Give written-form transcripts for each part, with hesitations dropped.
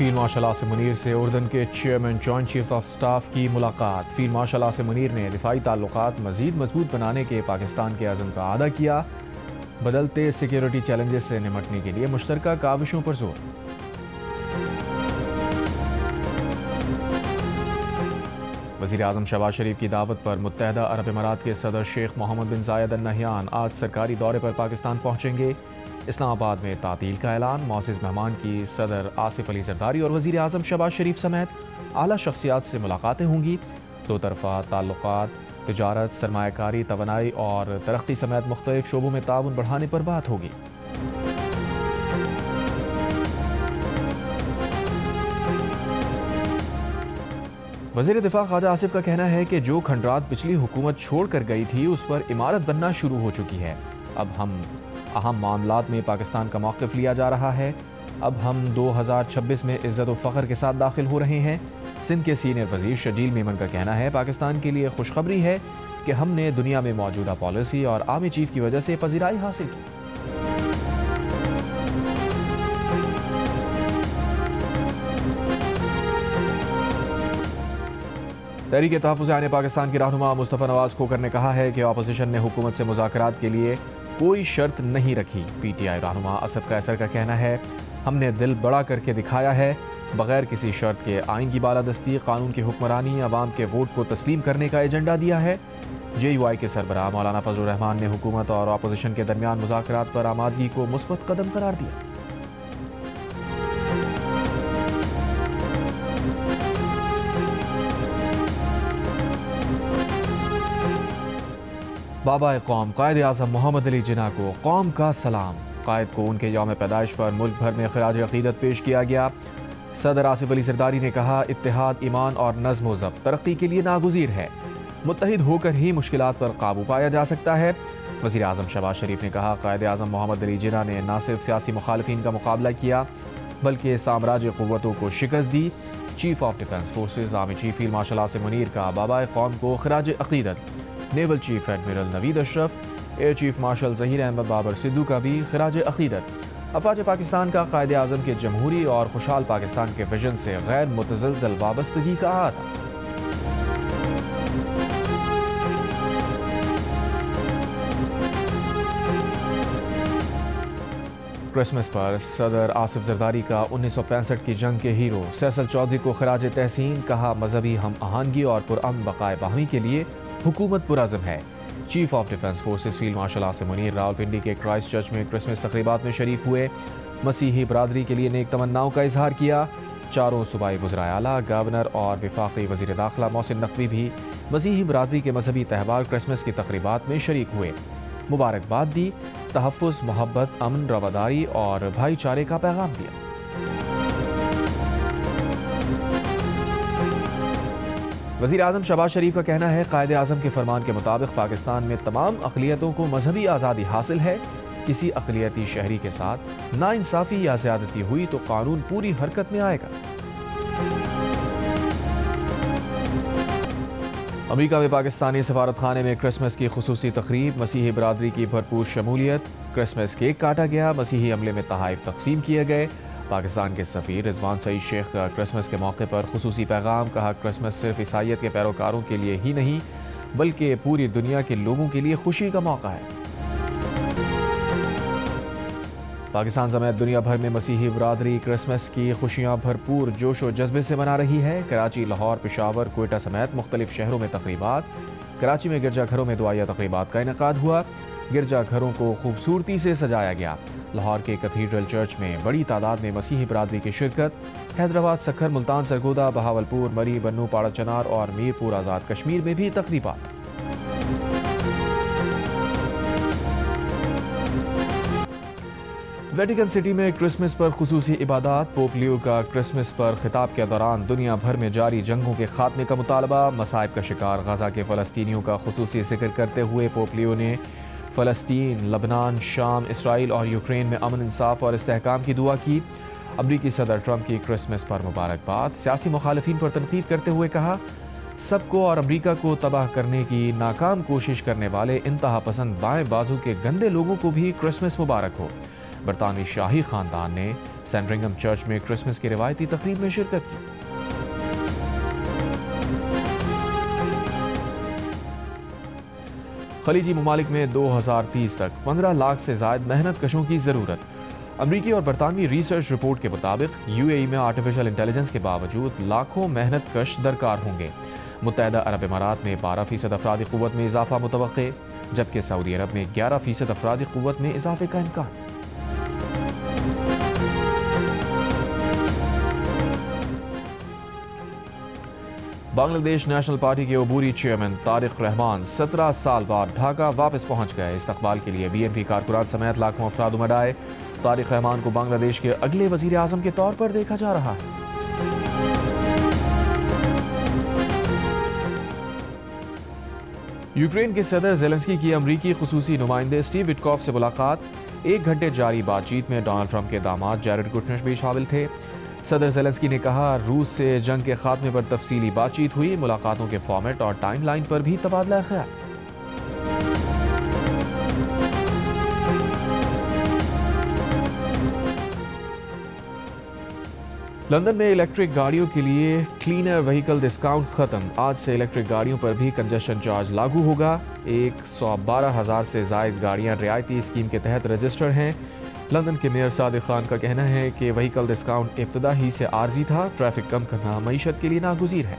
Field marshal Asim Munir से उर्दन के chairman joint chief of staff की मुलाकात। फील्ड मार्शल आसिम मुनीर ने दिफाई ताल्लुकात मज़ीद मजबूत बनाने के पाकिस्तान के अज़म का अदा किया। बदलते सिक्योरिटी चैलेंजेस से निमटने के लिए मुश्तरका काविशों पर जोर। वज़ीर आज़म शहबाज शरीफ की दावत पर मुत्तहदा अरब अमारात के सदर शेख मोहम्मद बिन जायद अल नहयान आज सरकारी दौरे पर पाकिस्तान पहुँचेंगे। इस्लामाबाद में तातील का ऐलान। मौसिज़ मेहमान की सदर आसिफ अली जरदारी और वज़ीर आज़म शहबाज शरीफ समेत आला शख्सियात से मुलाकातें होंगी। दो तरफ़ा ताल्लुकात, तिजारत, सरमायाकारी, तवानाई और तरक्की समेत मुख्तलिफ शोबों में ताउन बढ़ाने पर बात होगी। वज़ीर दिफा ख्वाजा आसिफ का कहना है कि जो खंडरात पिछली हुकूमत छोड़ कर गई थी उस पर इमारत बनना शुरू हो चुकी है। अब हम अहम मामलात में पाकिस्तान का मौक़िफ़ लिया जा रहा है। अब हम 2026 में इज़्ज़त व फ़ख्र के साथ दाखिल हो रहे हैं। सिंध के सीनियर वज़ीर शजील मेमन का कहना है पाकिस्तान के लिए खुशखबरी है कि हमने दुनिया में मौजूदा पॉलिसी और आर्मी चीफ की वजह से पज़ीराई हासिल की। तहरीक तहफ़्फ़ुज़ आईन पाकिस्तान के रहनुमा मुस्तफ़ा नवाज़ खोकर ने कहा है कि अपोजिशन ने हुकूमत से मुज़ाकरात के लिए कोई शर्त नहीं रखी। PTI रहनुमा असद कैसर का कहना है हमने दिल बड़ा करके दिखाया है, बग़ैर किसी शर्त के आइन की बालादस्ती, कानून की हुक्मरानी, अवाम के वोट को तस्लीम करने का एजेंडा दिया है। JUI के सरबराह मौलाना फजलुर रहमान ने हुकूमत और अपोजिशन के दरमियान मुज़ाकरात पर आमादगी को मुस्बत कदम करार दिया। बाबा कौम कायद आज़म मोहम्मद अली जिन्ना को कौम का सलाम। कायद को उनके यौम पैदाइश पर मुल्क भर में खिराज अक़ीदत पेश किया गया। सदर आसिफ अली जरदारी ने कहा इत्तेहाद, ईमान और नज़्म व ज़ब्त तरक्की के लिए नागुज़ीर है। मुत्तहिद होकर ही मुश्किलात पर काबू पाया जा सकता है। वज़ीर आज़म शहबाज शरीफ ने कहा कायद आज़म मोहम्मद अली जिन्ना ने न सिर्फ सियासी मुखालिफिन का मुकाबला किया बल्कि साम्राज्य क़ुव्वतों को शिकस्त दी। Chief of defence forces army chief field marshal Asim Munir का बाबा कौम को खिराज अक़ीदत। Naval chief admiral Naveed Ashraf, air chief marshal Zaheer Ahmed Babar Sidhu का भी खिराज अक़ीदत। अफ़वाज पाकिस्तान का कायद आज़म के जमहूरी और खुशहाल पाकिस्तान के विजन से गैर मुतज़लज़ल वाबस्तगी का अहाता। क्रिसमस पर सदर आसिफ जरदारी का 1965 की जंग के हीरो सैसल चौधरी को खिराज तहसीन। कहा मजहबी हम आहंगी और पुरअमन बक़ाए बाहमी के लिए हुकूमत पुरज़्म है। Chief of defence forces field marshal Asim Munir Rawalpindi के क्राइस्ट चर्च में क्रिसमस तक़रीबात में शरीक हुए। मसीही बरादरी के लिए नेक तमन्नाओं का इजहार किया। चारों सूबाई वज़राए आला, गवर्नर और वफाकी वज़ीर दाखिला मोहसिन नकवी भी मसीही बरादरी के मजहबी त्यौहार क्रिसमस की तक़रीबात में शरीक हुए। मुबारकबाद दी, तहफ़्फ़ुज़, मोहब्बत, अमन, रवादारी और भाईचारे का पैगाम दिया। वज़ीर आज़म शहबाज शरीफ का कहना है कायद आज़म के फरमान के मुताबिक पाकिस्तान में तमाम अक़लियतों को मजहबी आज़ादी हासिल है। किसी अक़लियती शहरी के साथ नाइंसाफ़ी या ज़्यादती हुई तो कानून पूरी हरकत में आएगा। अमेरिका में पाकिस्तानी सफारत खाने में क्रिसमस की खुसूसी तक़रीब। मसीही बरादरी की भरपूर शमूलियत। क्रिसमस केक काटा गया। मसीही अमले में तहाइफ तक़सीम किए गए। पाकिस्तान के सफ़ीर रिजवान सईद शेख का क्रिसमस के मौके पर खुसूसी पैगाम। कहा क्रिसमस सिर्फ ईसाइयत के पैरोकारों के लिए ही नहीं बल्कि पूरी दुनिया के लोगों के लिए खुशी का मौका है। पाकिस्तान समेत दुनिया भर में मसीही बरादरी क्रिसमस की खुशियाँ भरपूर जोश व जज्बे से मना रही है। कराची, लाहौर, पेशावर, कोयटा समेत मुख्तलिफ शहरों में तक़रीबात। कराची में गिरजाघरों में दुआया तक़रीबात का इनेकाद हुआ। गिरजाघरों को खूबसूरती से सजाया गया। लाहौर के कैथीड्रल चर्च में बड़ी तादाद में मसीही बरादरी की शिरकत। हैदराबाद, सखर, मुल्तान, सरगोदा, बहावलपुर, मरी, बन्नू, पाड़ा चनार और मीरपुर आज़ाद कश्मीर में भी तक़रीबात। वेटिकन सिटी में क्रिसमस पर खुसूसी इबादत। पोप लियो का क्रिसमस पर खिताब के दौरान दुनिया भर में जारी जंगों के खात्मे का मुतालबा। मसाइब का शिकार गजा के फ़लस्तीनियों का खुसूसी जिक्र करते हुए पोप लियो ने फ़लस्तीन, लबनान, शाम, इसराइल और यूक्रेन में अमन, इंसाफ और इस्तेहकाम की दुआ की। अमरीकी सदर ट्रंप की क्रिसमस पर मुबारकबाद। सियासी मुखालिफिन पर तनकीद करते हुए कहा सबको और अमरीका को तबाह करने की नाकाम कोशिश करने वाले इंतहा पसंद बाएं बाजू के गंदे लोगों को भी क्रिसमस मुबारक हो। बरतानवी शाही ख़ानदान ने सैंड्रिंगम चर्च में क्रिसमस की रिवायती तकरीब में शिरकत की। खलीजी ममालिक में 2030 तक 15 लाख से ज़ायद मेहनत कशों की ज़रूरत। अमरीकी और बरतानवी रिसर्च रिपोर्ट के मुताबिक यूएई में आर्टिफिशियल इंटेलिजेंस के बावजूद लाखों मेहनत कश दरकार होंगे। मुत्तहदा अरब इमारात में 12% अफरादी क़ुव्वत में इजाफा मुतवक्के, जबकि सऊदी अरब में 11% अफरादी क़ुव्वत में इजाफे का इम्कान। बांग्लादेश नेशनल पार्टी के अबूरी चेयरमैन तारिक रहमान 17 साल बाद ढाका वापस पहुंच गए। इस्तकबाल के लिए बीएनपी कारकुनान समेत लाखों अफराद उमड़ आए। तारिक रहमान को बांग्लादेश के अगले वजीर आजम के तौर पर देखा जा रहा है। यूक्रेन के सदर ज़ेलेंस्की की अमरीकी खुसूसी नुमाइंदे स्टीव विटकॉफ से मुलाकात। 1 घंटे जारी बातचीत में डोनाल्ड ट्रंप के दामाद जैरेड कुशनर भी शामिल थे। सदर ज़ेलेंस्की ने कहा, रूस से जंग के खात्मे पर तफसीली बातचीत हुई। मुलाकातों के फॉर्मेट और टाइमलाइन पर भी तबादला ख्याल। लंदन में इलेक्ट्रिक गाड़ियों के लिए क्लीनर व्हीकल डिस्काउंट खत्म। आज से इलेक्ट्रिक गाड़ियों पर भी कंजेशन चार्ज लागू होगा। 112,000 से ज़ायद गाड़ियां रियायती स्कीम के तहत रजिस्टर हैं। लंदन के मेयर सादिक खान का कहना है कि व्हीकल डिस्काउंट इब्तदा ही से आर्जी था। ट्रैफिक कम करना मईशत के लिए नागुज़ीर है।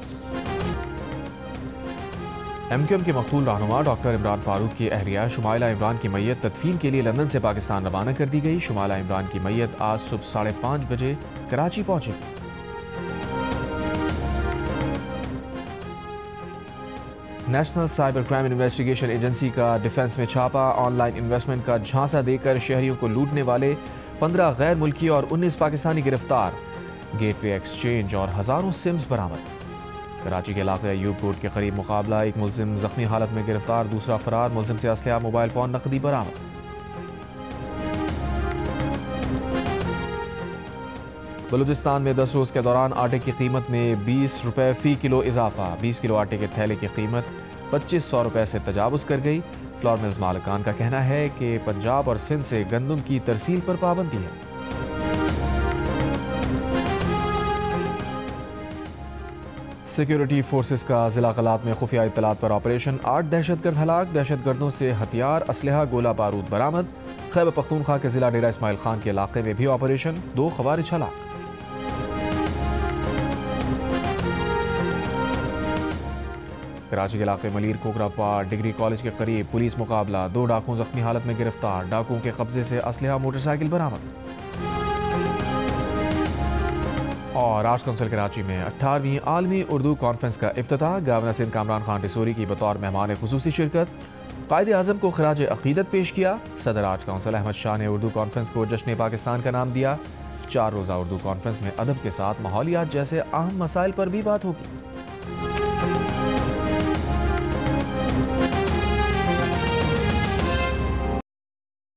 एमक्यूएम के मकतूल रहनुमा डॉक्टर इमरान फारूक की अहलिया शुमाइला इमरान की मैयत तदफीन के लिए लंदन से पाकिस्तान रवाना कर दी गई। शुमाइला इमरान की मैयत आज सुबह 5:30 बजे कराची पहुंचेगी। National cyber crime investigation agency का डिफेंस में छापा। ऑनलाइन इन्वेस्टमेंट का झांसा देकर शहरियों को लूटने वाले 15 गैर मुल्की और 19 पाकिस्तानी गिरफ्तार। गेटवे एक्सचेंज और हज़ारों सिम्स बरामद। कराची के इलाके अयूब कोर्ट के करीब मुकाबला। एक मुलजिम जख्मी हालत में गिरफ्तार, दूसरा फरार। मुलजिम से असलहा, मोबाइल फ़ोन, नकदी बरामद। बलूचिस्तान में 10 रोज़ के दौरान आटे की कीमत में 20 रुपये फ़ी किलो इजाफा। 20 किलो आटे के थैले की कीमत 2500 रुपये से तजावुज़ कर गई। फ्लोर मिल्स मालिकान का कहना है कि पंजाब और सिंध से गंदम की तरसील पर पाबंदी है। सिक्योरिटी फोर्सेस का जिला कलात में खुफिया इत्तलात पर ऑपरेशन। 8 दहशतगर्द हलाक। दहशतगर्दों से हथियार, असलहा, गोला बारूद बरामद। खैबर पख्तूनख्वा के जिला डेरा इस्माइल खान के इलाके में भी ऑपरेशन। 2 खवारिज हलाक। कराची के इलाके मलीर कोकरापा डिग्री कॉलेज के करीब पुलिस मुकाबला। 2 डाकू जख्मी हालत में गिरफ्तार। डाकुओं के कब्जे से असलहा, मोटरसाइकिल बरामद। और आर्ट्स काउंसिल कराची में 18वीं आलमी उर्दू कॉन्फ्रेंस का इफ्तिताह। गवर्नर सिंध कामरान खान रिसोरी की बतौर मेहमान खुसूसी शिरकत। कायदे आज़म को खिराज अकीदत पेश किया। सदर आर्ट्स काउंसिल अहमद शाह ने उर्दू कॉन्फ्रेंस को जश्न पाकिस्तान का नाम दिया। 4 रोज़ा उर्दू कॉन्फ्रेंस में अदब के साथ माहौलियात जैसे अहम मसाइल पर भी बात होगी।